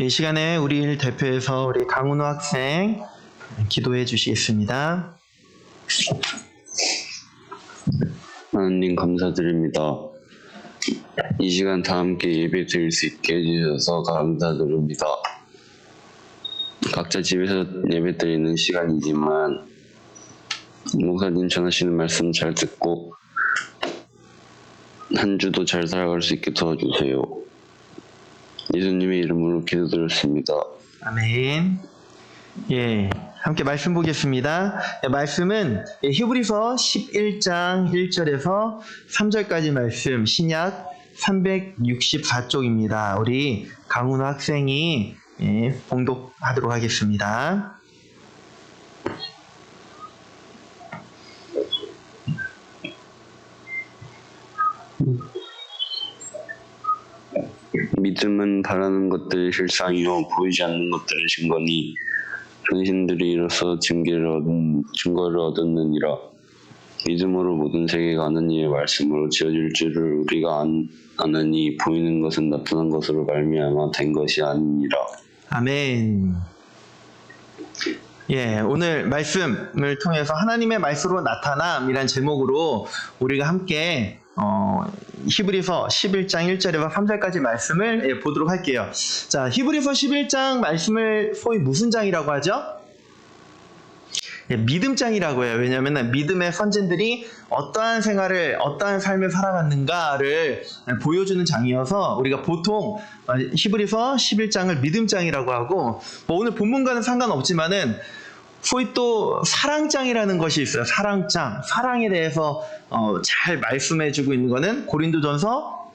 이 시간에 우리를 대표해서 우리 강은호 학생 기도해 주시겠습니다. 하나님 감사드립니다. 이 시간 다 함께 예배 드릴 수 있게 해주셔서 감사드립니다. 각자 집에서 예배 드리는 시간이지만 목사님 전하시는 말씀 잘 듣고 한 주도 잘 살아갈 수 있게 도와주세요. 예수님의 이름으로 기도드렸습니다. 아멘. 예, 함께 말씀 보겠습니다. 말씀은 히브리서 11장 1절에서 3절까지 말씀, 신약 364쪽입니다. 우리 강훈호 학생이 봉독하도록 하겠습니다. 믿음은 바라는 것들의 실상이요 보이지 않는 것들의 증거니 당신들이 이로써 증거를 얻었느니라. 믿음으로 모든 세계가 하나님의 말씀으로 지어질 줄을 우리가 아느니 보이는 것은 나타난 것으로 말미암아 된 것이 아니니라. 아멘. 예, 오늘 말씀을 통해서 하나님의 말씀으로 나타남이란 제목으로 우리가 함께 히브리서 11장 1절에서 3절까지 말씀을 보도록 할게요. 자, 히브리서 11장 말씀을 소위 무슨 장이라고 하죠? 믿음장이라고 해요. 왜냐하면 믿음의 선진들이 어떠한 생활을, 어떠한 삶을 살아갔는가를 보여주는 장이어서 우리가 보통 히브리서 11장을 믿음장이라고 하고, 오늘 본문과는 상관없지만은 소위 또 사랑장이라는 것이 있어요. 사랑장. 사랑에 대해서 잘 말씀해주고 있는 거는 고린도전서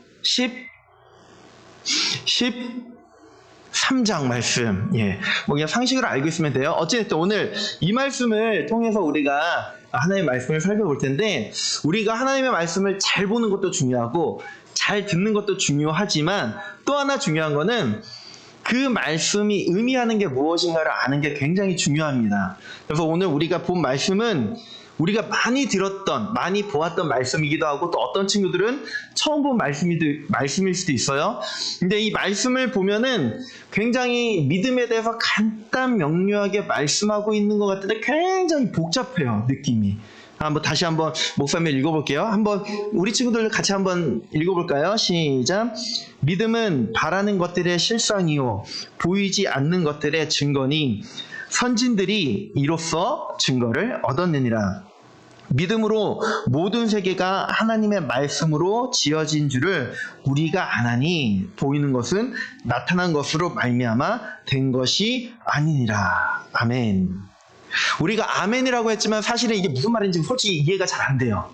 13장 말씀. 예. 뭐 그냥 상식으로 알고 있으면 돼요. 어쨌든 오늘 이 말씀을 통해서 우리가 하나님의 말씀을 살펴볼 텐데, 우리가 하나님의 말씀을 잘 보는 것도 중요하고 잘 듣는 것도 중요하지만 또 하나 중요한 거는 그 말씀이 의미하는 게 무엇인가를 아는 게 굉장히 중요합니다. 그래서 오늘 우리가 본 말씀은 우리가 많이 들었던, 많이 보았던 말씀이기도 하고, 또 어떤 친구들은 처음 본 말씀일 수도 있어요. 근데 이 말씀을 보면은 굉장히 믿음에 대해서 간단 명료하게 말씀하고 있는 것 같은데 굉장히 복잡해요, 느낌이. 다시 한번 목사님 읽어볼게요. 한번 우리 친구들 같이 한번 읽어볼까요? 시작. 믿음은 바라는 것들의 실상이요 보이지 않는 것들의 증거니 선진들이 이로써 증거를 얻었느니라. 믿음으로 모든 세계가 하나님의 말씀으로 지어진 줄을 우리가 아나니 보이는 것은 나타난 것으로 말미암아 된 것이 아니니라. 아멘. 우리가 아멘이라고 했지만 사실은 이게 무슨 말인지 솔직히 이해가 잘 안 돼요.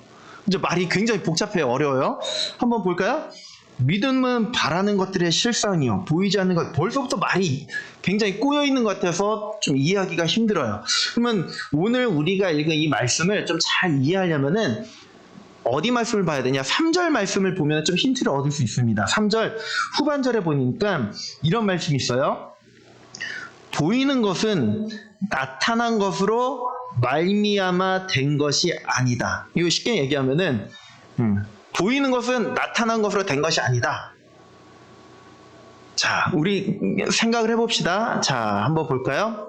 이제 말이 굉장히 복잡해요. 어려워요. 한번 볼까요? 믿음은 바라는 것들의 실상이요 보이지 않는 것. 벌써부터 말이 굉장히 꼬여있는 것 같아서 좀 이해하기가 힘들어요. 그러면 오늘 우리가 읽은 이 말씀을 좀 잘 이해하려면은 어디 말씀을 봐야 되냐? 3절 말씀을 보면 좀 힌트를 얻을 수 있습니다. 3절 후반절에 보니까 이런 말씀이 있어요. 보이는 것은 나타난 것으로 말미암아 된 것이 아니다. 이거 쉽게 얘기하면은 보이는 것은 나타난 것으로 된 것이 아니다. 자, 우리 생각을 해봅시다. 자, 한번 볼까요?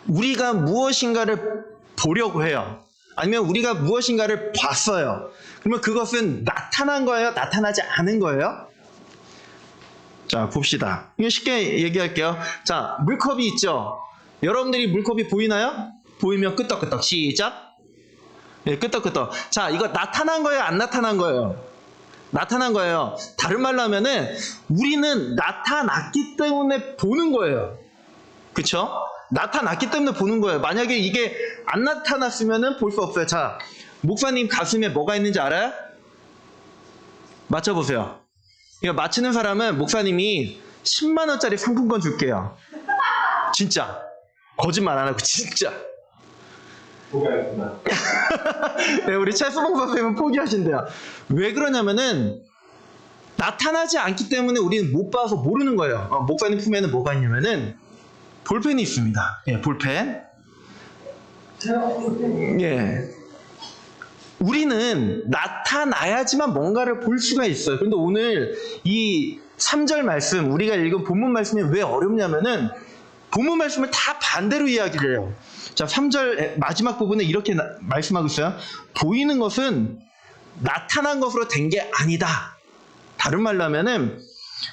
우리가 무엇인가를 보려고 해요. 아니면 우리가 무엇인가를 봤어요. 그러면 그것은 나타난 거예요? 나타나지 않은 거예요? 자, 봅시다. 이거 쉽게 얘기할게요. 자, 물컵이 있죠? 여러분들이 물컵이 보이나요? 보이면 끄떡끄떡. 시작. 네, 끄떡끄떡. 자, 이거 나타난 거예요? 안 나타난 거예요? 나타난 거예요. 다른 말로 하면은 우리는 나타났기 때문에 보는 거예요. 그쵸? 나타났기 때문에 보는 거예요. 만약에 이게 안 나타났으면은 볼 수 없어요. 자, 목사님 가슴에 뭐가 있는지 알아요? 맞춰보세요. 이거 맞히는 사람은 목사님이 10만 원짜리 상품권 줄게요. 진짜. 거짓말 안 하고 진짜. 포기하겠습니다. 네, 우리 최수봉 선생님은 포기하신대요. 왜 그러냐면은 나타나지 않기 때문에 우리는 못 봐서 모르는 거예요. 목사님 품에는 뭐가 있냐면은 볼펜이 있습니다. 예, 볼펜. 예. 우리는 나타나야지만 뭔가를 볼 수가 있어요. 그런데 오늘 이 3절 말씀, 우리가 읽은 본문 말씀이 왜 어렵냐면은 본문 말씀을 다 반대로 이야기를 해요. 자, 3절 마지막 부분에 이렇게 말씀하고 있어요. 보이는 것은 나타난 것으로 된 게 아니다. 다른 말로 하면은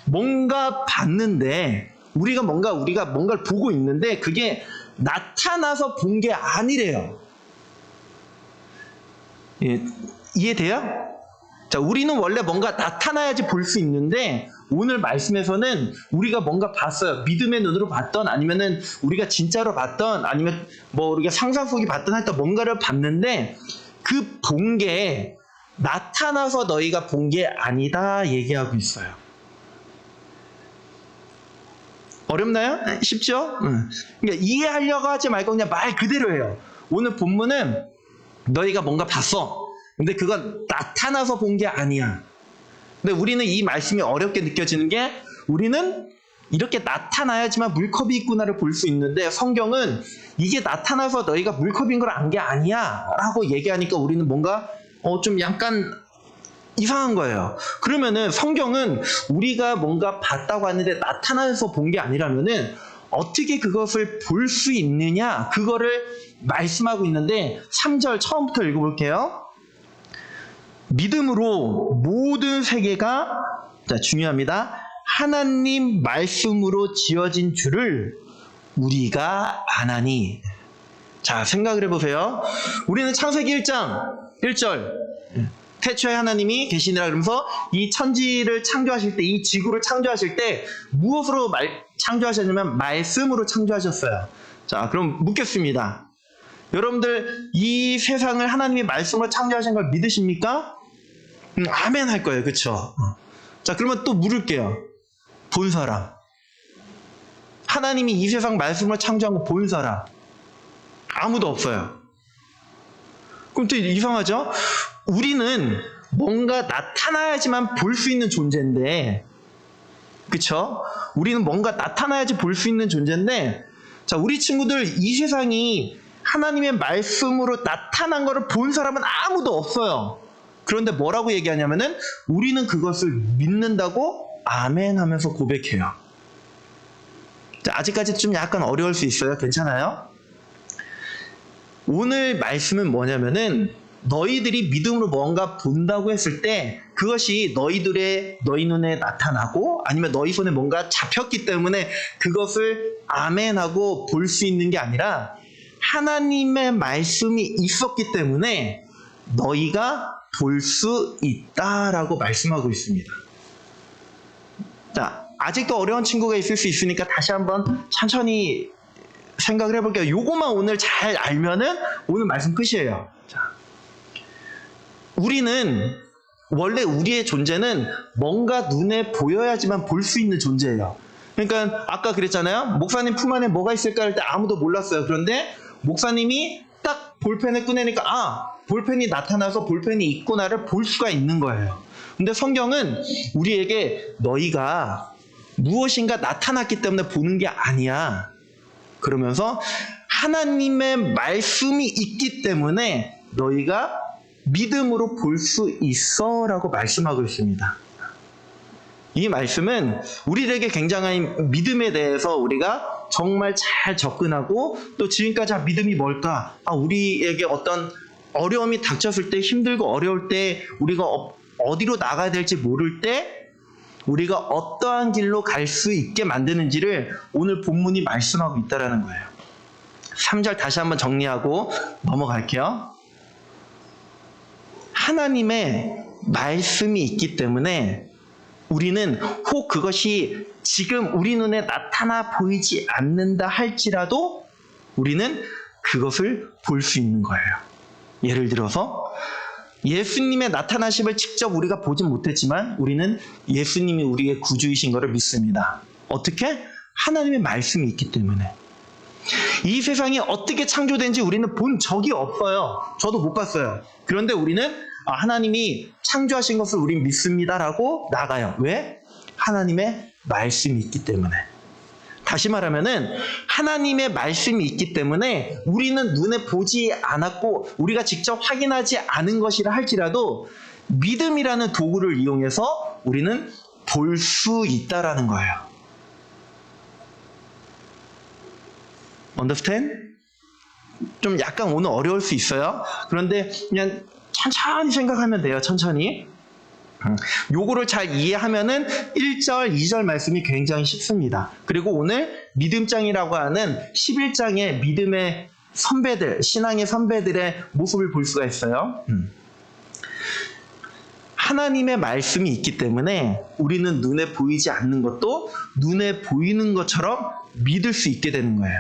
뭔가 봤는데 우리가 뭔가를 보고 있는데 그게 나타나서 본 게 아니래요. 예, 이해돼요? 자, 우리는 원래 뭔가 나타나야지 볼 수 있는데 오늘 말씀에서는 우리가 뭔가 봤어요. 믿음의 눈으로 봤던 아니면은 우리가 진짜로 봤던 아니면 뭐 우리가 상상 속에 봤던 하여튼 뭔가를 봤는데 그 본 게 나타나서 너희가 본 게 아니다 얘기하고 있어요. 어렵나요? 쉽죠? 그러니까 이해하려고 하지 말고 그냥 말 그대로 해요. 오늘 본문은 너희가 뭔가 봤어. 근데 그건 나타나서 본 게 아니야. 근데 우리는 이 말씀이 어렵게 느껴지는 게 우리는 이렇게 나타나야지만 물컵이 있구나를 볼 수 있는데 성경은 이게 나타나서 너희가 물컵인 걸 안 게 아니야 라고 얘기하니까 우리는 뭔가 좀 약간 이상한 거예요. 그러면은 성경은 우리가 뭔가 봤다고 하는데 나타나서 본 게 아니라면은 어떻게 그것을 볼 수 있느냐 그거를 말씀하고 있는데 3절 처음부터 읽어볼게요. 믿음으로 모든 세계가 자, 중요합니다. 하나님 말씀으로 지어진 줄을 우리가 아나니. 자, 생각을 해보세요. 우리는 창세기 1장 1절 태초에 하나님이 계시니라 그러면서 이 천지를 창조하실 때, 이 지구를 창조하실 때 무엇으로 창조하셨냐면 말씀으로 창조하셨어요. 자, 그럼 묻겠습니다. 여러분들 이 세상을 하나님이 말씀으로 창조하신 걸 믿으십니까? 아멘 할 거예요. 그렇죠? 자, 그러면 또 물을게요. 본 사람. 하나님이 이 세상 말씀으로 창조한 거 본 사람. 아무도 없어요. 그럼 또 이상하죠? 우리는 뭔가 나타나야지만 볼 수 있는 존재인데, 그쵸? 우리는 뭔가 나타나야지 볼 수 있는 존재인데, 자, 우리 친구들 이 세상이 하나님의 말씀으로 나타난 거를 본 사람은 아무도 없어요. 그런데 뭐라고 얘기하냐면은 우리는 그것을 믿는다고 아멘 하면서 고백해요. 자, 아직까지 좀 약간 어려울 수 있어요. 괜찮아요? 오늘 말씀은 뭐냐면은 너희들이 믿음으로 뭔가 본다고 했을 때 그것이 너희 눈에 나타나고 아니면 너희 손에 뭔가 잡혔기 때문에 그것을 아멘하고 볼 수 있는 게 아니라 하나님의 말씀이 있었기 때문에 너희가 볼 수 있다라고 말씀하고 있습니다. 자, 아직도 어려운 친구가 있을 수 있으니까 다시 한번 천천히 생각을 해볼게요. 요거만 오늘 잘 알면은 오늘 말씀 끝이에요. 자, 우리는 원래 우리의 존재는 뭔가 눈에 보여야지만 볼 수 있는 존재예요. 그러니까 아까 그랬잖아요. 목사님 품 안에 뭐가 있을까 할 때 아무도 몰랐어요. 그런데 목사님이 딱 볼펜을 꺼내니까 볼펜이 나타나서 볼펜이 있구나를 볼 수가 있는 거예요. 근데 성경은 우리에게 너희가 무엇인가 나타났기 때문에 보는 게 아니야. 그러면서 하나님의 말씀이 있기 때문에 너희가 믿음으로 볼 수 있어 라고 말씀하고 있습니다. 이 말씀은 우리에게 굉장한 믿음에 대해서 우리가 정말 잘 접근하고 또 지금까지 믿음이 뭘까? 우리에게 어떤 어려움이 닥쳤을 때 힘들고 어려울 때 우리가 어디로 나가야 될지 모를 때 우리가 어떠한 길로 갈 수 있게 만드는지를 오늘 본문이 말씀하고 있다는 거예요. 3절 다시 한번 정리하고 넘어갈게요. 하나님의 말씀이 있기 때문에 우리는 혹 그것이 지금 우리 눈에 나타나 보이지 않는다 할지라도 우리는 그것을 볼 수 있는 거예요. 예를 들어서 예수님의 나타나심을 직접 우리가 보진 못했지만 우리는 예수님이 우리의 구주이신 것을 믿습니다. 어떻게? 하나님의 말씀이 있기 때문에. 이 세상이 어떻게 창조된지 우리는 본 적이 없어요. 저도 못 봤어요. 그런데 우리는 하나님이 창조하신 것을 우린 믿습니다라고 나가요. 왜? 하나님의 말씀이 있기 때문에. 다시 말하면은 하나님의 말씀이 있기 때문에 우리는 눈에 보지 않았고 우리가 직접 확인하지 않은 것이라 할지라도 믿음이라는 도구를 이용해서 우리는 볼 수 있다라는 거예요. Understand? 좀 약간 오늘 어려울 수 있어요. 그런데 그냥 천천히 생각하면 돼요. 천천히. 요거를 잘 이해하면은 1절, 2절 말씀이 굉장히 쉽습니다. 그리고 오늘 믿음장이라고 하는 11장의 믿음의 선배들, 신앙의 선배들의 모습을 볼 수가 있어요. 하나님의 말씀이 있기 때문에 우리는 눈에 보이지 않는 것도 눈에 보이는 것처럼 믿을 수 있게 되는 거예요.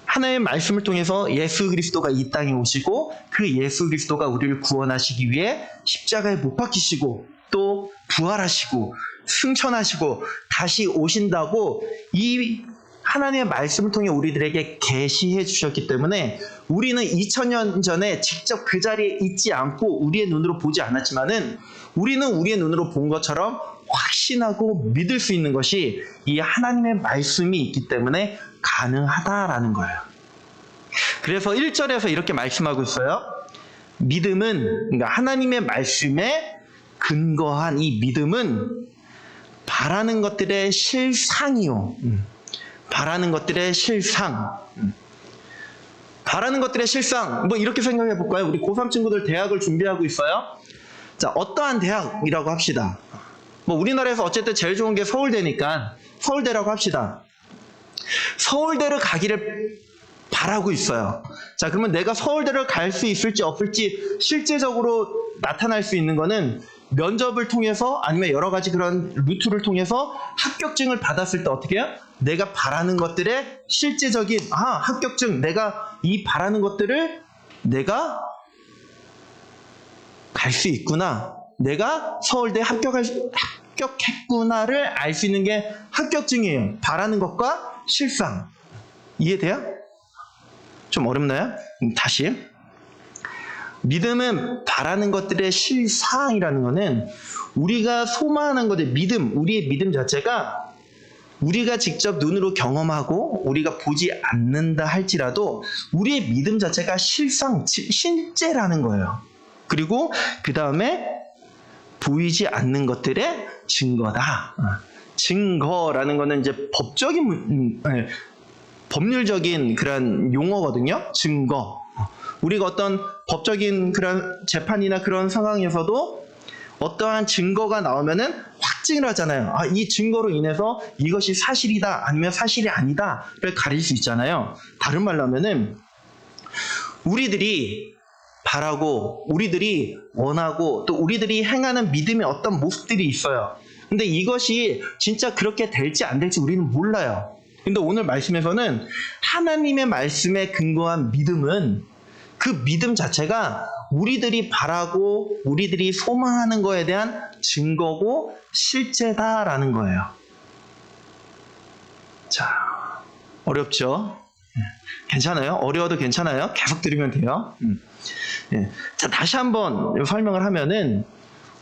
하나님의 말씀을 통해서 예수 그리스도가 이 땅에 오시고 그 예수 그리스도가 우리를 구원하시기 위해 십자가에 못 박히시고 또 부활하시고 승천하시고 다시 오신다고 이 하나님의 말씀을 통해 우리들에게 계시해 주셨기 때문에 우리는 2000년 전에 직접 그 자리에 있지 않고 우리의 눈으로 보지 않았지만은 우리는 우리의 눈으로 본 것처럼 확신하고 믿을 수 있는 것이 이 하나님의 말씀이 있기 때문에 가능하다라는 거예요. 그래서 1절에서 이렇게 말씀하고 있어요. 믿음은, 그러니까 하나님의 말씀에 근거한 이 믿음은 바라는 것들의 실상이요. 바라는 것들의 실상. 바라는 것들의 실상. 뭐 이렇게 생각해 볼까요? 우리 고3 친구들 대학을 준비하고 있어요. 자, 어떠한 대학이라고 합시다. 뭐 우리나라에서 어쨌든 제일 좋은 게 서울대니까 서울대라고 합시다. 서울대를 가기를 바라고 있어요. 자, 그러면 내가 서울대를 갈 수 있을지 없을지 실제적으로 나타날 수 있는 거는 면접을 통해서 아니면 여러 가지 그런 루트를 통해서 합격증을 받았을 때 어떻게 해요? 내가 바라는 것들의 실제적인 합격증, 내가 이 바라는 것들을 내가 갈 수 있구나. 내가 서울대 합격했구나를 알 수 있는 게 합격증이에요. 바라는 것과 실상. 이해돼요? 좀 어렵나요? 다시. 믿음은 바라는 것들의 실상이라는 것은 우리가 소망하는 것들, 믿음, 우리의 믿음 자체가 우리가 직접 눈으로 경험하고 우리가 보지 않는다 할지라도 우리의 믿음 자체가 실상, 실제라는 거예요. 그리고 그 다음에 보이지 않는 것들의 증거다. 증거라는 거는 이제 법률적인 그런 용어거든요. 증거. 우리가 어떤 법적인 그런 재판이나 그런 상황에서도 어떠한 증거가 나오면은 확증을 하잖아요. 이 증거로 인해서 이것이 사실이다 아니면 사실이 아니다를 가릴 수 있잖아요. 다른 말로 하면은 우리들이 바라고 우리들이 원하고 또 우리들이 행하는 믿음의 어떤 모습들이 있어요. 근데 이것이 진짜 그렇게 될지 안 될지 우리는 몰라요. 근데 오늘 말씀에서는 하나님의 말씀에 근거한 믿음은 그 믿음 자체가 우리들이 바라고 우리들이 소망하는 거에 대한 증거고 실제다라는 거예요. 자, 어렵죠? 괜찮아요? 어려워도 괜찮아요? 계속 들으면 돼요. 자, 다시 한번 설명을 하면은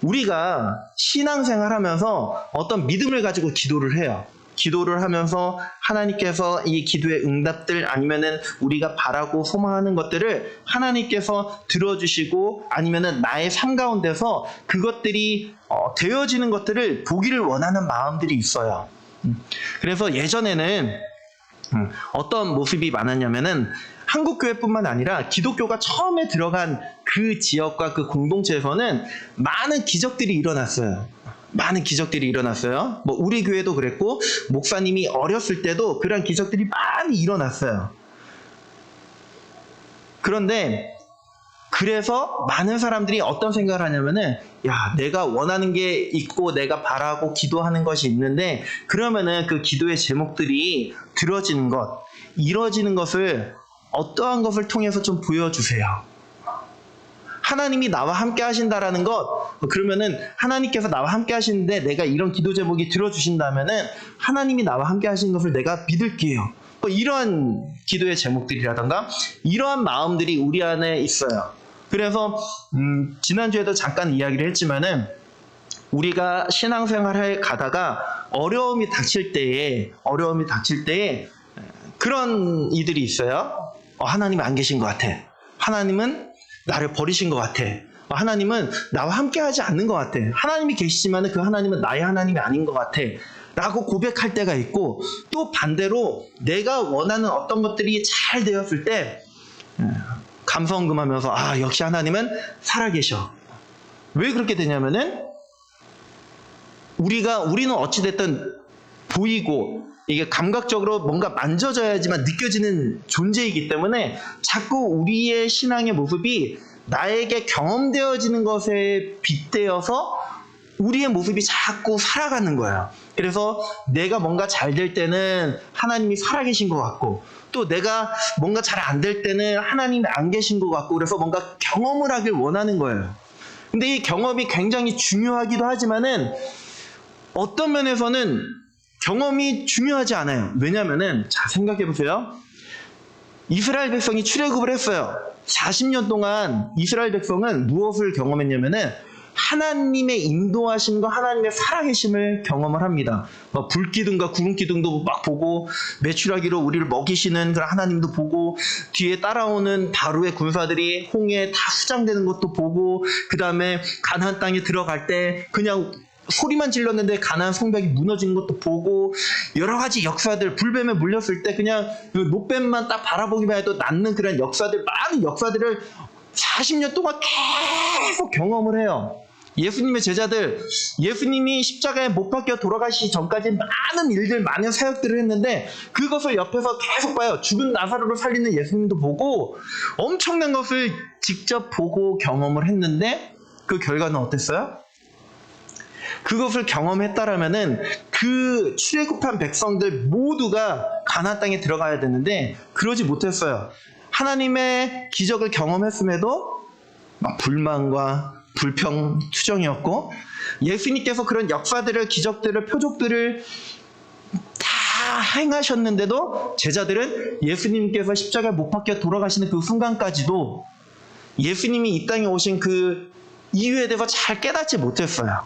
우리가 신앙생활 하면서 어떤 믿음을 가지고 기도를 해요. 기도를 하면서 하나님께서 이 기도의 응답들 아니면은 우리가 바라고 소망하는 것들을 하나님께서 들어주시고 아니면은 나의 삶 가운데서 그것들이 되어지는 것들을 보기를 원하는 마음들이 있어요. 그래서 예전에는 어떤 모습이 많았냐면은 한국교회뿐만 아니라 기독교가 처음에 들어간 그 지역과 그 공동체에서는 많은 기적들이 일어났어요. 많은 기적들이 일어났어요. 뭐 우리 교회도 그랬고 목사님이 어렸을 때도 그런 기적들이 많이 일어났어요. 그런데 그래서 많은 사람들이 어떤 생각을 하냐면은 야, 내가 원하는 게 있고 내가 바라고 기도하는 것이 있는데 그러면은 그 기도의 제목들이 들어지는 것, 이루어지는 것을 어떠한 것을 통해서 좀 보여주세요. 하나님이 나와 함께 하신다라는 것, 그러면은 하나님께서 나와 함께 하시는데 내가 이런 기도 제목이 들어주신다면은 하나님이 나와 함께 하시는 것을 내가 믿을게요. 뭐 이러한 기도의 제목들이라던가 이러한 마음들이 우리 안에 있어요. 그래서 지난주에도 잠깐 이야기를 했지만은 우리가 신앙생활을 가다가 어려움이 닥칠 때에 그런 이들이 있어요. 하나님이 안 계신 것 같아. 하나님은 나를 버리신 것 같아. 하나님은 나와 함께 하지 않는 것 같아. 하나님이 계시지만 그 하나님은 나의 하나님이 아닌 것 같아. 라고 고백할 때가 있고, 또 반대로 내가 원하는 어떤 것들이 잘 되었을 때 감성금하면서 역시 하나님은 살아계셔. 왜 그렇게 되냐면은 우리는 어찌됐든 보이고 이게 감각적으로 뭔가 만져져야지만 느껴지는 존재이기 때문에 자꾸 우리의 신앙의 모습이 나에게 경험되어지는 것에 빗대어서 우리의 모습이 자꾸 살아가는 거예요. 그래서 내가 뭔가 잘 될 때는 하나님이 살아계신 것 같고, 또 내가 뭔가 잘 안 될 때는 하나님이 안 계신 것 같고, 그래서 뭔가 경험을 하길 원하는 거예요. 근데 이 경험이 굉장히 중요하기도 하지만은 어떤 면에서는 경험이 중요하지 않아요. 왜냐면은 자, 생각해 보세요. 이스라엘 백성이 출애굽을 했어요. 40년 동안 이스라엘 백성은 무엇을 경험했냐면은 하나님의 인도하심과 하나님의 살아계심을 경험을 합니다. 불기둥과 구름기둥도 막 보고, 메추라기로 우리를 먹이시는 그런 하나님도 보고, 뒤에 따라오는 바로의 군사들이 홍해에 다 수장되는 것도 보고, 그 다음에 가나안 땅에 들어갈 때 그냥 소리만 질렀는데 가나안 성벽이 무너진 것도 보고, 여러 가지 역사들, 불뱀에 물렸을 때 그냥 그 노뱀만 딱 바라보기만 해도 낫는 그런 역사들, 많은 역사들을 40년 동안 계속 경험을 해요. 예수님의 제자들, 예수님이 십자가에 못 박혀 돌아가시기 전까지 많은 일들, 많은 사역들을 했는데 그것을 옆에서 계속 봐요. 죽은 나사로를 살리는 예수님도 보고 엄청난 것을 직접 보고 경험을 했는데 그 결과는 어땠어요? 그것을 경험했다라면은 그 출애굽한 백성들 모두가 가나안 땅에 들어가야 되는데 그러지 못했어요. 하나님의 기적을 경험했음에도 막 불만과 불평, 투정이었고, 예수님께서 그런 역사들을, 기적들을, 표적들을 다 행하셨는데도 제자들은 예수님께서 십자가에 못 박혀 돌아가시는 그 순간까지도 예수님이 이 땅에 오신 그 이유에 대해서 잘 깨닫지 못했어요.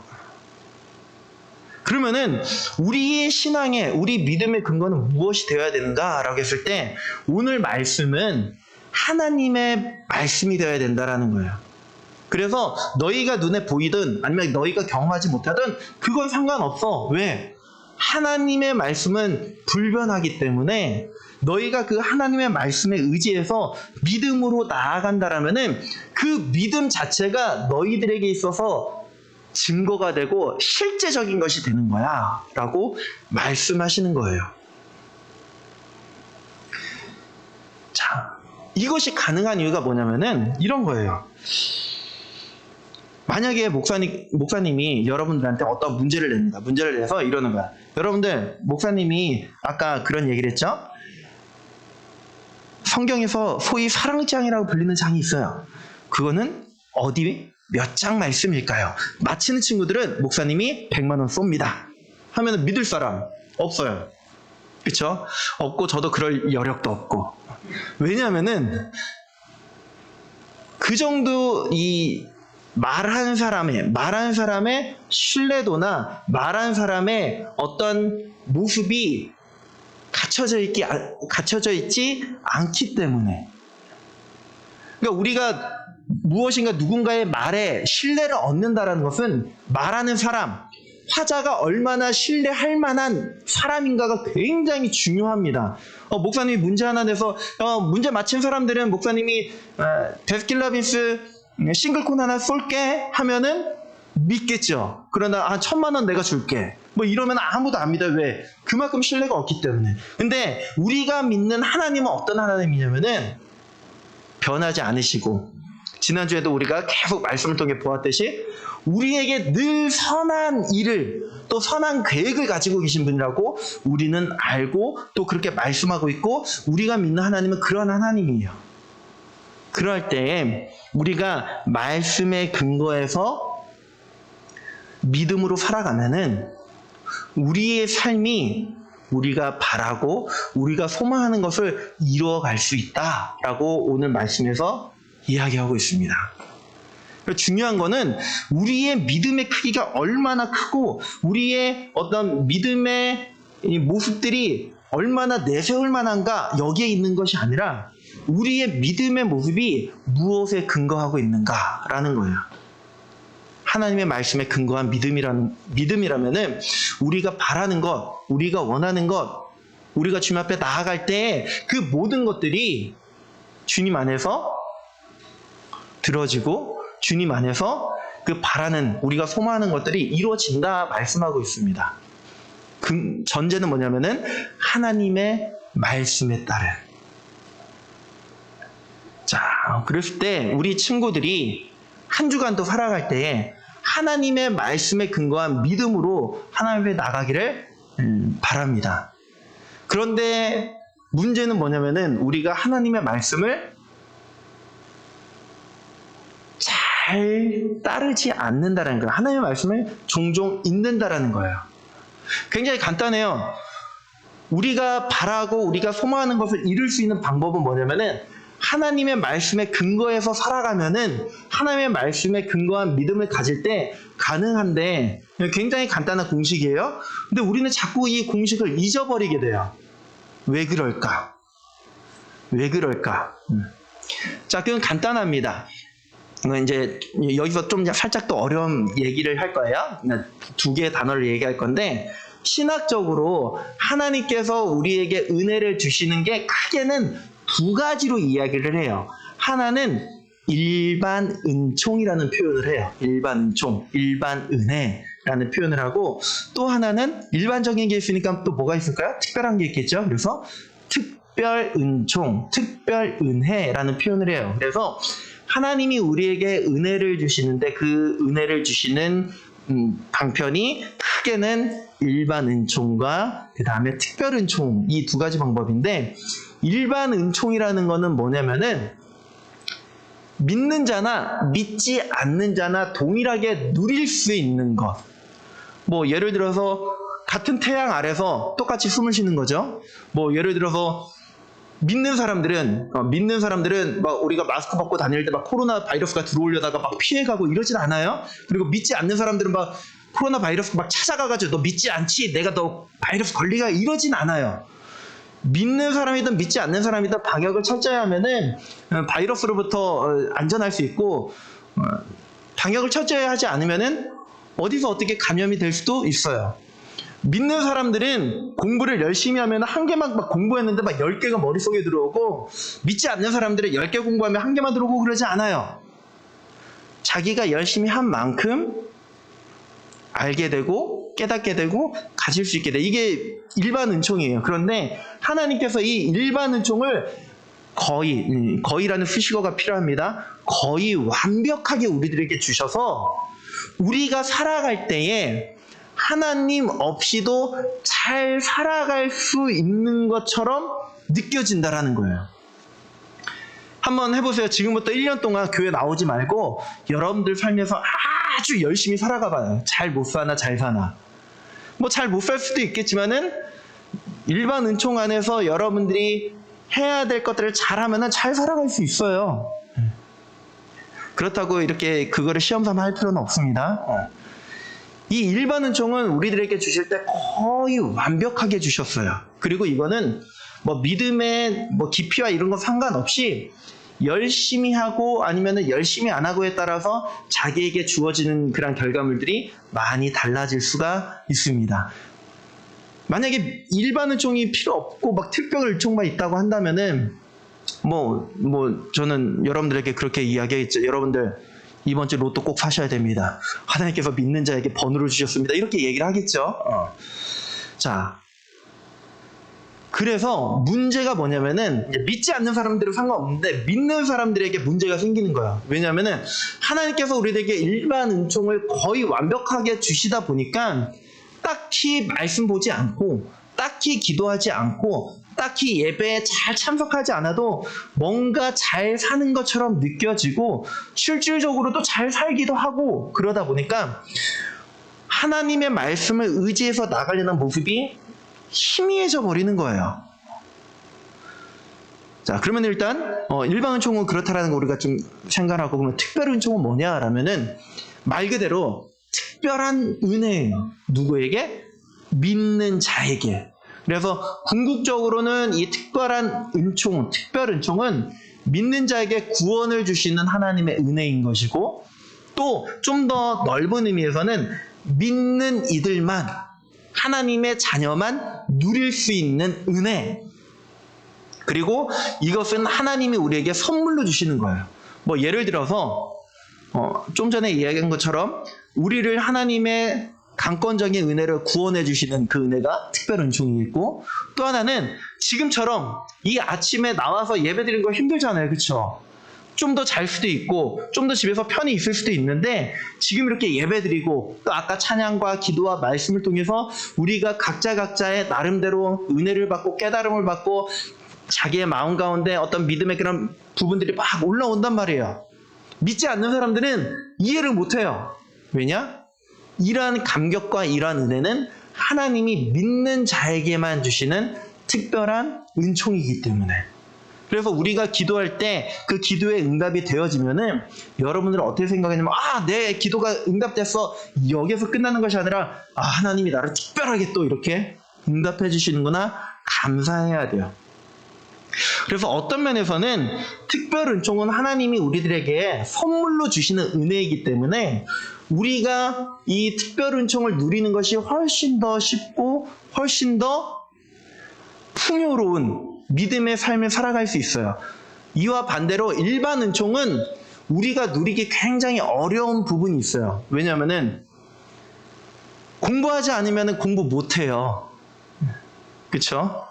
그러면은 우리의 신앙의, 우리 믿음의 근거는 무엇이 되어야 되는가라고 했을 때 오늘 말씀은 하나님의 말씀이 되어야 된다라는 거예요. 그래서 너희가 눈에 보이든 아니면 너희가 경험하지 못하든 그건 상관없어. 왜? 하나님의 말씀은 불변하기 때문에 너희가 그 하나님의 말씀에 의지해서 믿음으로 나아간다라면은 그 믿음 자체가 너희들에게 있어서 증거가 되고 실제적인 것이 되는 거야 라고 말씀하시는 거예요. 자, 이것이 가능한 이유가 뭐냐면은 이런 거예요. 만약에 목사님이 여러분들한테 어떤 문제를 냅니다. 문제를 내서 이러는 거야. 여러분들, 목사님이 아까 그런 얘기를 했죠? 성경에서 소위 사랑장이라고 불리는 장이 있어요. 그거는 어디 몇 장 말씀일까요? 맞히는 친구들은 목사님이 100만 원 쏩니다. 하면 믿을 사람 없어요. 그렇죠? 없고 저도 그럴 여력도 없고. 왜냐하면은 그 정도 이 말한 사람의 신뢰도나 말한 사람의 어떤 모습이 갖춰져 있지 않기 때문에. 그러니까 우리가 무엇인가 누군가의 말에 신뢰를 얻는다라는 것은 말하는 사람, 화자가 얼마나 신뢰할 만한 사람인가가 굉장히 중요합니다. 목사님이 문제 하나 내서 문제 맞힌 사람들은 목사님이 데스킬라빈스 싱글콘 하나 쏠게 하면은 믿겠죠. 그러나 1,000만 원 내가 줄게. 뭐 이러면 아무도 안 믿어요. 왜? 그만큼 신뢰가 없기 때문에. 근데 우리가 믿는 하나님은 어떤 하나님이냐면은 변하지 않으시고, 지난주에도 우리가 계속 말씀을 통해 보았듯이 우리에게 늘 선한 일을, 또 선한 계획을 가지고 계신 분이라고 우리는 알고 또 그렇게 말씀하고 있고, 우리가 믿는 하나님은 그런 하나님이에요. 그럴 때 우리가 말씀에 근거해서 믿음으로 살아가면은 우리의 삶이 우리가 바라고 우리가 소망하는 것을 이루어갈 수 있다라고 오늘 말씀에서 이야기하고 있습니다. 중요한 거는 우리의 믿음의 크기가 얼마나 크고 우리의 어떤 믿음의 이 모습들이 얼마나 내세울 만한가 여기에 있는 것이 아니라 우리의 믿음의 모습이 무엇에 근거하고 있는가라는 거예요. 하나님의 말씀에 근거한 믿음이라면은 우리가 바라는 것, 우리가 원하는 것, 우리가 주님 앞에 나아갈 때 그 모든 것들이 주님 안에서 들어지고 주님 안에서 그 바라는 우리가 소망하는 것들이 이루어진다 말씀하고 있습니다. 그 전제는 뭐냐면은 하나님의 말씀에 따른. 자, 그랬을 때 우리 친구들이 한 주간도 살아갈 때 하나님의 말씀에 근거한 믿음으로 하나님 앞에 나가기를 바랍니다. 그런데 문제는 뭐냐면은 우리가 하나님의 말씀을 잘 따르지 않는다는 거예요. 하나님의 말씀을 종종 잊는다라는 거예요. 굉장히 간단해요. 우리가 바라고 우리가 소망하는 것을 이룰 수 있는 방법은 뭐냐면은 하나님의 말씀에 근거해서 살아가면은 하나님의 말씀에 근거한 믿음을 가질 때 가능한데 굉장히 간단한 공식이에요. 근데 우리는 자꾸 이 공식을 잊어버리게 돼요. 왜 그럴까? 왜 그럴까? 자, 그건 간단합니다. 이제 여기서 좀 살짝 더 어려운 얘기를 할 거예요. 두 개의 단어를 얘기할 건데 신학적으로 하나님께서 우리에게 은혜를 주시는 게 크게는 두 가지로 이야기를 해요. 하나는 일반 은총이라는 표현을 해요. 일반 은총, 일반 은혜라는 표현을 하고 또 하나는 일반적인 게 있으니까 또 뭐가 있을까요? 특별한 게 있겠죠. 그래서 특별 은총, 특별 은혜라는 표현을 해요. 그래서 하나님이 우리에게 은혜를 주시는데 그 은혜를 주시는 방편이 크게는 일반 은총과 그 다음에 특별 은총 이 두 가지 방법인데 일반 은총이라는 거는 뭐냐면은 믿는 자나 믿지 않는 자나 동일하게 누릴 수 있는 것. 뭐 예를 들어서 같은 태양 아래서 똑같이 숨을 쉬는 거죠. 뭐 예를 들어서 믿는 사람들은 막 우리가 마스크 벗고 다닐 때 막 코로나 바이러스가 들어오려다가 막 피해가고 이러진 않아요. 그리고 믿지 않는 사람들은 막 코로나 바이러스 막 찾아가가지고 너 믿지 않지? 내가 너 바이러스 걸리가 이러진 않아요. 믿는 사람이든 믿지 않는 사람이든 방역을 철저히 하면은 바이러스로부터 안전할 수 있고 방역을 철저히 하지 않으면은 어디서 어떻게 감염이 될 수도 있어요. 믿는 사람들은 공부를 열심히 하면 한 개만 막 공부했는데 막 10개가 머릿속에 들어오고 믿지 않는 사람들은 10개 공부하면 한 개만 들어오고 그러지 않아요. 자기가 열심히 한 만큼 알게 되고 깨닫게 되고 가질 수 있게 돼. 이게 일반 은총이에요. 그런데 하나님께서 이 일반 은총을 거의라는 수식어가 필요합니다. 거의 완벽하게 우리들에게 주셔서 우리가 살아갈 때에 하나님 없이도 잘 살아갈 수 있는 것처럼 느껴진다라는 거예요. 한번 해보세요. 지금부터 1년 동안 교회 나오지 말고 여러분들 삶에서 아주 열심히 살아가 봐요. 잘 못 사나 잘 사나. 뭐 잘 못 살 수도 있겠지만은 일반 은총 안에서 여러분들이 해야 될 것들을 잘하면은 잘 살아갈 수 있어요. 그렇다고 이렇게 그거를 시험삼아 할 필요는 없습니다. 이 일반 은총은 우리들에게 주실 때 거의 완벽하게 주셨어요. 그리고 이거는 뭐 믿음의 뭐 깊이와 이런 거 상관없이 열심히 하고 아니면은 열심히 안 하고에 따라서 자기에게 주어지는 그런 결과물들이 많이 달라질 수가 있습니다. 만약에 일반 은총이 필요 없고 막 특별 은총만 있다고 한다면은 뭐 저는 여러분들에게 그렇게 이야기했죠. 여러분들 이번 주 로또 꼭 사셔야 됩니다. 하나님께서 믿는 자에게 번호를 주셨습니다. 이렇게 얘기를 하겠죠. 자, 그래서 문제가 뭐냐면은 믿지 않는 사람들은 상관없는데 믿는 사람들에게 문제가 생기는 거야. 왜냐하면은 하나님께서 우리에게 일반 은총을 거의 완벽하게 주시다 보니까 딱히 말씀 보지 않고 딱히 기도하지 않고 딱히 예배에 잘 참석하지 않아도 뭔가 잘 사는 것처럼 느껴지고 실질적으로도 잘 살기도 하고 그러다 보니까 하나님의 말씀을 의지해서 나가려는 모습이 희미해져 버리는 거예요. 자, 그러면 일단 일반 은총은 그렇다라는 거 우리가 좀 생각하고, 그러면 특별 은총은 뭐냐라면은 말 그대로 특별한 은혜예요. 누구에게? 믿는 자에게. 그래서 궁극적으로는 이 특별한 은총, 특별 은총은 믿는 자에게 구원을 주시는 하나님의 은혜인 것이고, 또 좀 더 넓은 의미에서는 믿는 이들만, 하나님의 자녀만 누릴 수 있는 은혜. 그리고 이것은 하나님이 우리에게 선물로 주시는 거예요. 뭐 예를 들어서 좀 전에 이야기한 것처럼 우리를 하나님의 강권적인 은혜를 구원해 주시는 그 은혜가 특별 은총이 있고, 또 하나는 지금처럼 이 아침에 나와서 예배드리는 거 힘들잖아요. 그렇죠? 좀 더 잘 수도 있고 좀 더 집에서 편히 있을 수도 있는데, 지금 이렇게 예배드리고 또 아까 찬양과 기도와 말씀을 통해서 우리가 각자의 나름대로 은혜를 받고 깨달음을 받고 자기의 마음 가운데 어떤 믿음의 그런 부분들이 막 올라온단 말이에요. 믿지 않는 사람들은 이해를 못해요. 왜냐? 이러한 감격과 이러한 은혜는 하나님이 믿는 자에게만 주시는 특별한 은총이기 때문에. 그래서 우리가 기도할 때 그 기도의 응답이 되어지면은 여러분들은 어떻게 생각하냐면, 내 기도가 응답됐어, 여기서 끝나는 것이 아니라 하나님이 나를 특별하게 또 이렇게 응답해 주시는구나, 감사해야 돼요. 그래서 어떤 면에서는 특별 은총은 하나님이 우리들에게 선물로 주시는 은혜이기 때문에 우리가 이 특별 은총을 누리는 것이 훨씬 더 쉽고 훨씬 더 풍요로운 믿음의 삶을 살아갈 수 있어요. 이와 반대로 일반 은총은 우리가 누리기 굉장히 어려운 부분이 있어요. 왜냐하면은 공부하지 않으면 공부 못해요. 그렇죠?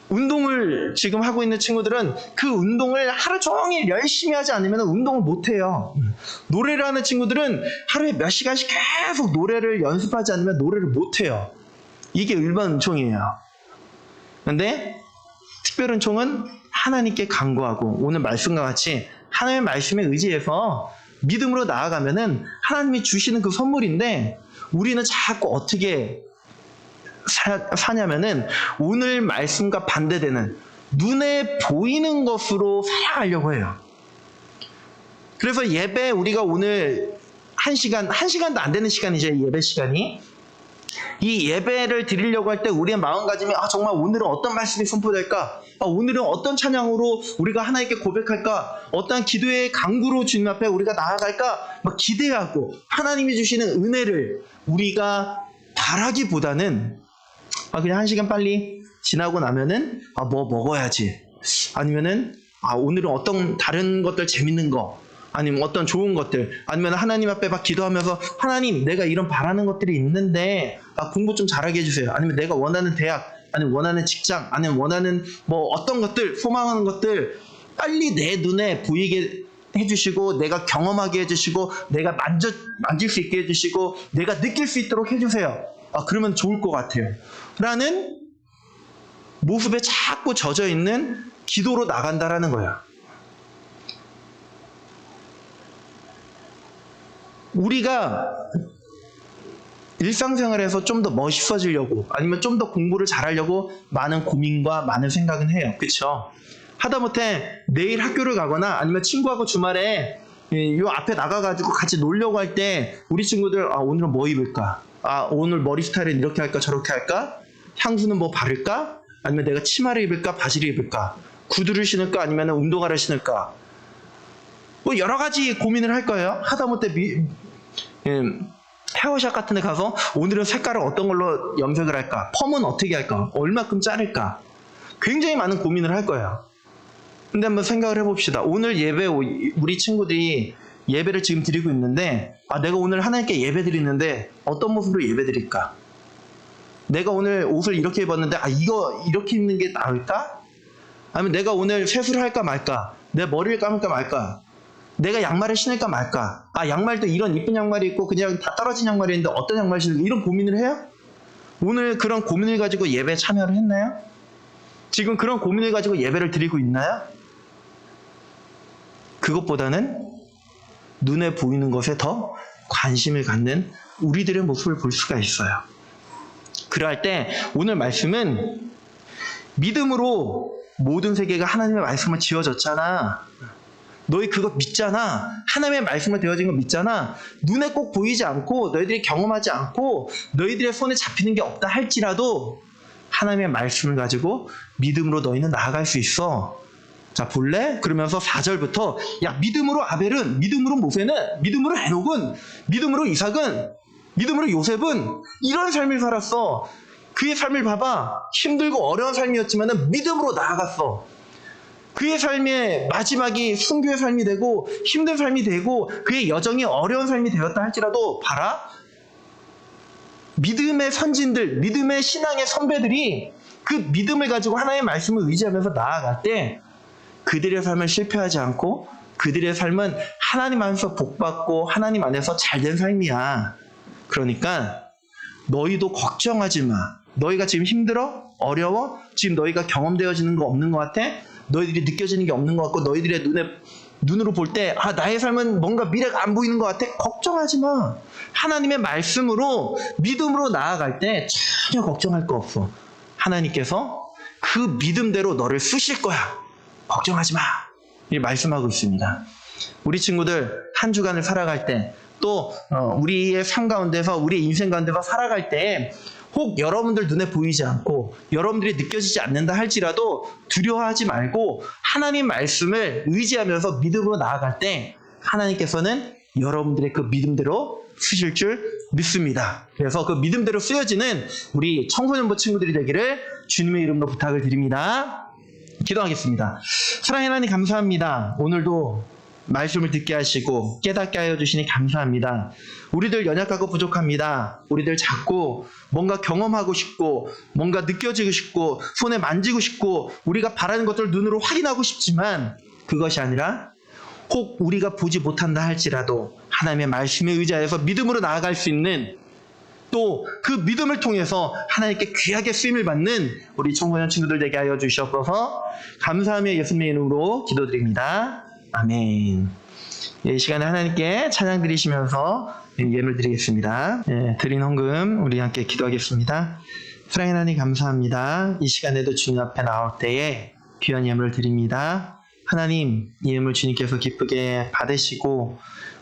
운동을 지금 하고 있는 친구들은 그 운동을 하루 종일 열심히 하지 않으면 운동을 못해요. 노래를 하는 친구들은 하루에 몇 시간씩 계속 노래를 연습하지 않으면 노래를 못해요. 이게 일반 은총이에요. 그런데 특별 은총은 하나님께 간구하고, 오늘 말씀과 같이 하나님의 말씀에 의지해서 믿음으로 나아가면은 하나님이 주시는 그 선물인데, 우리는 자꾸 어떻게 사냐면은 오늘 말씀과 반대되는 눈에 보이는 것으로 살아가려고 해요. 그래서 예배, 우리가 오늘 1시간도 안 되는 시간이죠. 예배 시간이. 이 예배를 드리려고 할 때 우리의 마음가짐이 정말 오늘은 어떤 말씀이 선포될까? 오늘은 어떤 찬양으로 우리가 하나님께 고백할까? 어떤 기도의 강구로 주님 앞에 우리가 나아갈까? 막 기대하고 하나님이 주시는 은혜를 우리가 바라기보다는 그냥 1시간 빨리 지나고 나면은 뭐 먹어야지, 아니면은 오늘은 어떤 다른 것들 재밌는 거, 아니면 어떤 좋은 것들, 아니면 하나님 앞에 막 기도하면서 하나님, 내가 이런 바라는 것들이 있는데 공부 좀 잘하게 해주세요. 아니면 내가 원하는 대학, 아니면 원하는 직장, 아니면 원하는 뭐 어떤 것들, 소망하는 것들 빨리 내 눈에 보이게 해주시고, 내가 경험하게 해주시고, 내가 만질 수 있게 해주시고, 내가 느낄 수 있도록 해주세요. 그러면 좋을 것 같아요. 라는 모습에 자꾸 젖어 있는 기도로 나간다라는 거야. 우리가 일상생활에서 좀 더 멋있어지려고, 아니면 좀 더 공부를 잘하려고 많은 고민과 많은 생각은 해요. 그렇죠? 하다못해 내일 학교를 가거나 아니면 친구하고 주말에 요 앞에 나가가지고 같이 놀려고 할 때 우리 친구들 오늘은 뭐 입을까? 오늘 머리 스타일은 이렇게 할까 저렇게 할까? 향수는 뭐 바를까? 아니면 내가 치마를 입을까 바지를 입을까? 구두를 신을까 아니면 운동화를 신을까? 뭐 여러 가지 고민을 할 거예요. 하다못해 헤어샵 같은 데 가서 오늘은 색깔을 어떤 걸로 염색을 할까? 펌은 어떻게 할까? 얼마큼 자를까? 굉장히 많은 고민을 할 거예요. 근데 한번 생각을 해봅시다. 오늘 예배, 우리 친구들이 예배를 지금 드리고 있는데, 내가 오늘 하나님께 예배 드리는데 어떤 모습으로 예배 드릴까? 내가 오늘 옷을 이렇게 입었는데 이거 이렇게 입는 게 나을까? 아니면 내가 오늘 세수를 할까 말까? 내 머리를 감을까 말까? 내가 양말을 신을까 말까? 양말도 이런 이쁜 양말이 있고 그냥 다 떨어진 양말이 있는데 어떤 양말 신을까? 이런 고민을 해요? 오늘 그런 고민을 가지고 예배에 참여를 했나요? 지금 그런 고민을 가지고 예배를 드리고 있나요? 그것보다는 눈에 보이는 것에 더 관심을 갖는 우리들의 모습을 볼 수가 있어요. 그럴 때 오늘 말씀은 믿음으로 모든 세계가 하나님의 말씀으로 지어졌잖아. 너희 그거 믿잖아. 하나님의 말씀으로 되어진 거 믿잖아. 눈에 꼭 보이지 않고 너희들이 경험하지 않고 너희들의 손에 잡히는 게 없다 할지라도 하나님의 말씀을 가지고 믿음으로 너희는 나아갈 수 있어. 자, 볼래? 그러면서 4절부터 야, 믿음으로 아벨은, 믿음으로 모세는, 믿음으로 헤녹은, 믿음으로 이삭은, 믿음으로 요셉은 이런 삶을 살았어. 그의 삶을 봐봐. 힘들고 어려운 삶이었지만 믿음으로 나아갔어. 그의 삶의 마지막이 순교의 삶이 되고 힘든 삶이 되고 그의 여정이 어려운 삶이 되었다 할지라도 봐라. 믿음의 선진들, 믿음의 신앙의 선배들이 그 믿음을 가지고 하나님의 말씀을 의지하면서 나아갈 때 그들의 삶은 실패하지 않고 그들의 삶은 하나님 안에서 복받고 하나님 안에서 잘된 삶이야. 그러니까 너희도 걱정하지 마. 너희가 지금 힘들어? 어려워? 지금 너희가 경험되어지는 거 없는 것 같아? 너희들이 느껴지는 게 없는 것 같고 너희들의 눈으로 볼 때 나의 삶은 뭔가 미래가 안 보이는 것 같아? 걱정하지 마. 하나님의 말씀으로 믿음으로 나아갈 때 전혀 걱정할 거 없어. 하나님께서 그 믿음대로 너를 쓰실 거야. 걱정하지 마. 이 말씀하고 있습니다. 우리 친구들 한 주간을 살아갈 때 또 우리의 삶 가운데서 우리의 인생 가운데서 살아갈 때 혹 여러분들 눈에 보이지 않고 여러분들이 느껴지지 않는다 할지라도 두려워하지 말고 하나님 말씀을 의지하면서 믿음으로 나아갈 때 하나님께서는 여러분들의 그 믿음대로 쓰실 줄 믿습니다. 그래서 그 믿음대로 쓰여지는 우리 청소년부 친구들이 되기를 주님의 이름으로 부탁을 드립니다. 기도하겠습니다. 사랑의 하나님 감사합니다. 오늘도 말씀을 듣게 하시고 깨닫게 하여 주시니 감사합니다. 우리들 연약하고 부족합니다. 우리들 자꾸 뭔가 경험하고 싶고 뭔가 느껴지고 싶고 손에 만지고 싶고 우리가 바라는 것들을 눈으로 확인하고 싶지만 그것이 아니라 혹 우리가 보지 못한다 할지라도 하나님의 말씀에 의지하여서 믿음으로 나아갈 수 있는 또 그 믿음을 통해서 하나님께 귀하게 쓰임을 받는 우리 청소년 친구들 되게 하여 주시옵소서. 감사하며 예수님의 이름으로 기도드립니다. 아멘. 이 시간에 하나님께 찬양 드리시면서 예물 드리겠습니다. 드린 헌금 우리 함께 기도하겠습니다. 사랑의 하나님 감사합니다. 이 시간에도 주님 앞에 나올 때에 귀한 예물을 드립니다. 하나님, 이 예물 주님께서 기쁘게 받으시고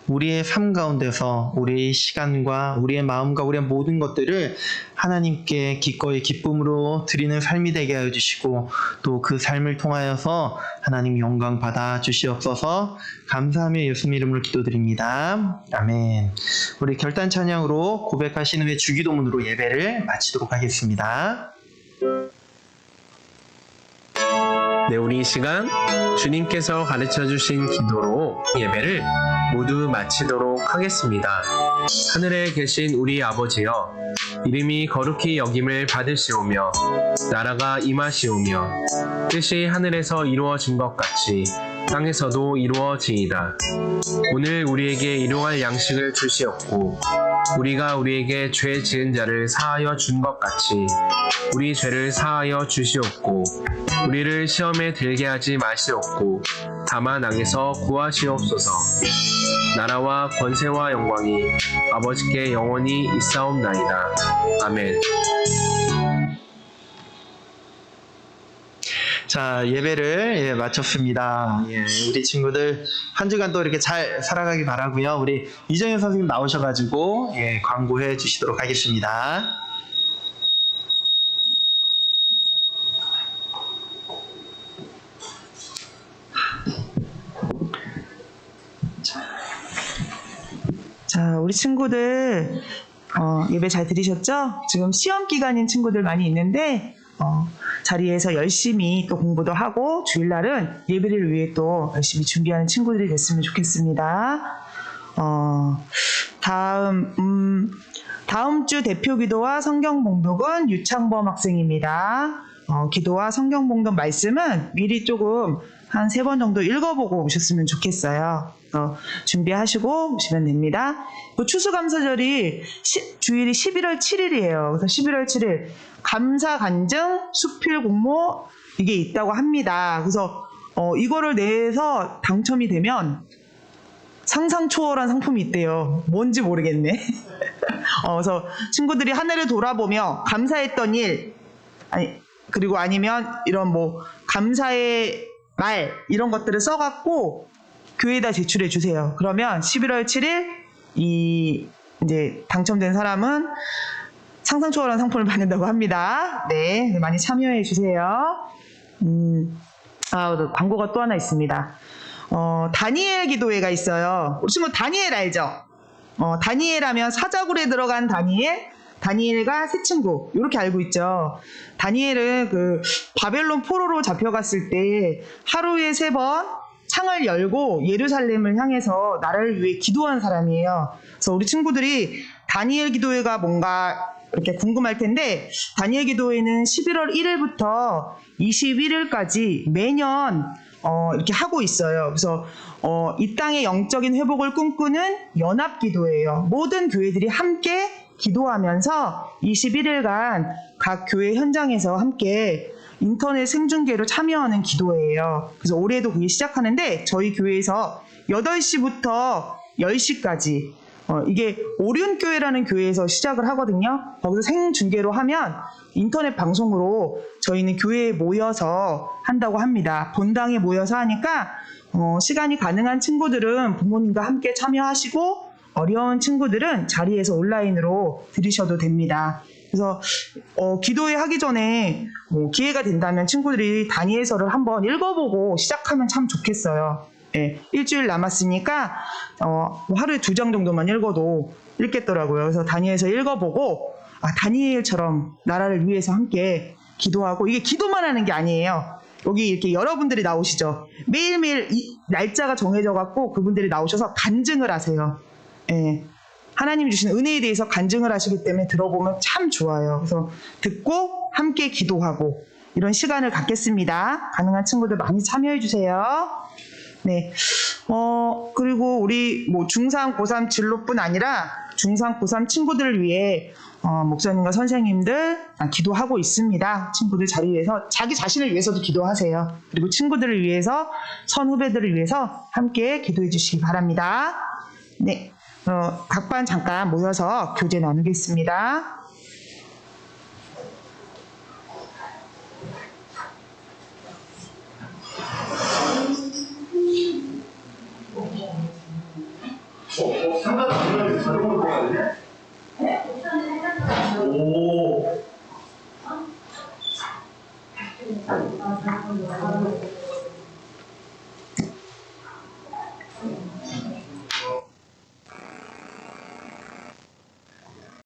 우리의 삶 가운데서 우리의 시간과 우리의 마음과 우리의 모든 것들을 하나님께 기꺼이 기쁨으로 드리는 삶이 되게 하여 주시고 또 그 삶을 통하여서 하나님 영광 받아 주시옵소서. 감사하며 예수님 이름으로 기도드립니다. 아멘. 우리 결단 찬양으로 고백하신 후에 주기도문으로 예배를 마치도록 하겠습니다. 네, 우리 이 시간 주님께서 가르쳐 주신 기도로 예배를 모두 마치도록 하겠습니다. 하늘에 계신 우리 아버지여, 이름이 거룩히 여김을 받으시오며 나라가 임하시오며 뜻이 하늘에서 이루어진 것 같이 땅에서도 이루어지이다. 오늘 우리에게 일용할 양식을 주시옵고 우리가 우리에게 죄 지은 자를 사하여 준 것 같이 우리 죄를 사하여 주시옵고 우리를 시험에 들게 하지 마시옵고 다만 악에서 구하시옵소서. 나라와 권세와 영광이 아버지께 영원히 있사옵나이다. 아멘. 자, 예배를 마쳤습니다. 우리 친구들 한 주간 또 이렇게 잘 살아가기 바라고요. 우리 이정현 선생님 나오셔가지고 광고해 주시도록 하겠습니다. 자, 우리 친구들 예배 잘 들으셨죠? 지금 시험 기간인 친구들 많이 있는데 자리에서 열심히 또 공부도 하고 주일날은 예배를 위해 또 열심히 준비하는 친구들이 됐으면 좋겠습니다. 다음 주 대표 기도와 성경 봉독은 유창범 학생입니다. 기도와 성경 봉독 말씀은 미리 조금 한 3번 정도 읽어보고 오셨으면 좋겠어요. 준비하시고 오시면 됩니다. 추수감사절이 주일이 11월 7일이에요. 그래서 11월 7일 감사 간증 수필 공모 이게 있다고 합니다. 그래서 이거를 내서 당첨이 되면 상상 초월한 상품이 있대요. 뭔지 모르겠네. 그래서 친구들이 한 해를 돌아보며 감사했던 일, 그리고 아니면 이런 감사의 말 이런 것들을 써갖고 교회에다 제출해 주세요. 그러면 11월 7일 이제 당첨된 사람은 상상 초월한 상품을 받는다고 합니다. 네, 많이 참여해 주세요. 광고가 또 하나 있습니다. 다니엘 기도회가 있어요. 우리 친구 다니엘 알죠? 다니엘 하면 사자굴에 들어간 다니엘과 새 친구 이렇게 알고 있죠. 다니엘은 그 바벨론 포로로 잡혀갔을 때 하루에 3번 창을 열고 예루살렘을 향해서 나라를 위해 기도한 사람이에요. 그래서 우리 친구들이 다니엘 기도회가 뭔가 이렇게 궁금할 텐데, 다니엘 기도회는 11월 1일부터 21일까지 매년 이렇게 하고 있어요. 그래서 이 땅의 영적인 회복을 꿈꾸는 연합 기도예요. 모든 교회들이 함께 기도하면서 21일간 각 교회 현장에서 함께 인터넷 생중계로 참여하는 기도회예요. 그래서 올해도 그게 시작하는데 저희 교회에서 8시부터 10시까지 이게 오륜교회라는 교회에서 시작을 하거든요. 거기서 생중계로 하면 인터넷 방송으로 저희는 교회에 모여서 한다고 합니다. 본당에 모여서 하니까 시간이 가능한 친구들은 부모님과 함께 참여하시고 어려운 친구들은 자리에서 온라인으로 들으셔도 됩니다. 그래서 기도회 하기 전에 기회가 된다면 친구들이 다니엘서를 한번 읽어보고 시작하면 참 좋겠어요. 네, 일주일 남았으니까 하루에 2장 정도만 읽어도 읽겠더라고요. 그래서 다니엘서 읽어보고 다니엘처럼 나라를 위해서 함께 기도하고, 이게 기도만 하는 게 아니에요. 여기 이렇게 여러분들이 나오시죠. 매일매일 날짜가 정해져 갖고 그분들이 나오셔서 간증을 하세요. 예, 하나님이 주신 은혜에 대해서 간증을 하시기 때문에 들어보면 참 좋아요. 그래서 듣고 함께 기도하고 이런 시간을 갖겠습니다. 가능한 친구들 많이 참여해 주세요. 네. 그리고 우리 중3, 고3 진로뿐 아니라 중3, 고3 친구들을 위해 목사님과 선생님들 기도하고 있습니다. 친구들 자리에서 자기 자신을 위해서도 기도하세요. 그리고 친구들을 위해서, 선후배들을 위해서 함께 기도해 주시기 바랍니다. 네. 각 반 잠깐 모여서 교제 나누겠습니다.